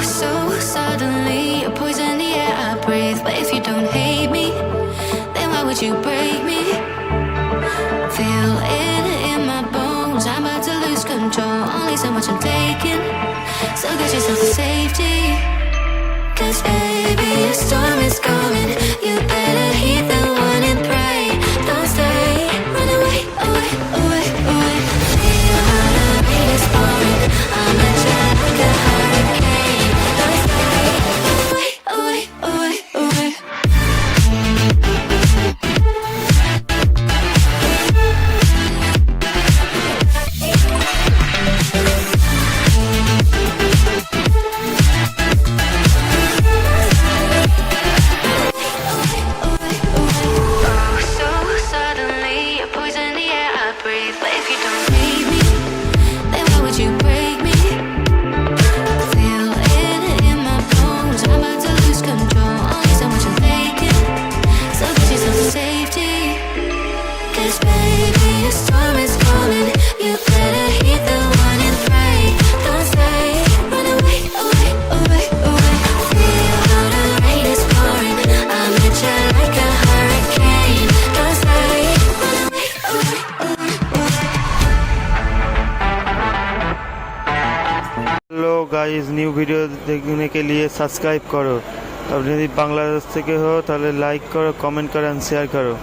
so suddenly you're poison the air I breathe. But if you don't hate me, then why would you break me? Feel it in my bones, I'm about to lose control. Only so much I'm taking, so get yourself to safety. Cause baby, a storm is coming. You better heed the warning, pray. Don't stay, run away, away, away, away. Feel how the rain is pouring. I'm at you like a hurricane. Don't stay, run away, away, away, away. Hello guys, new video देखने के लिए subscribe करो। अब यदि बांग्लादेश থেকে हो তাহলে like करो, कमेंट करो एंड शेयर करो।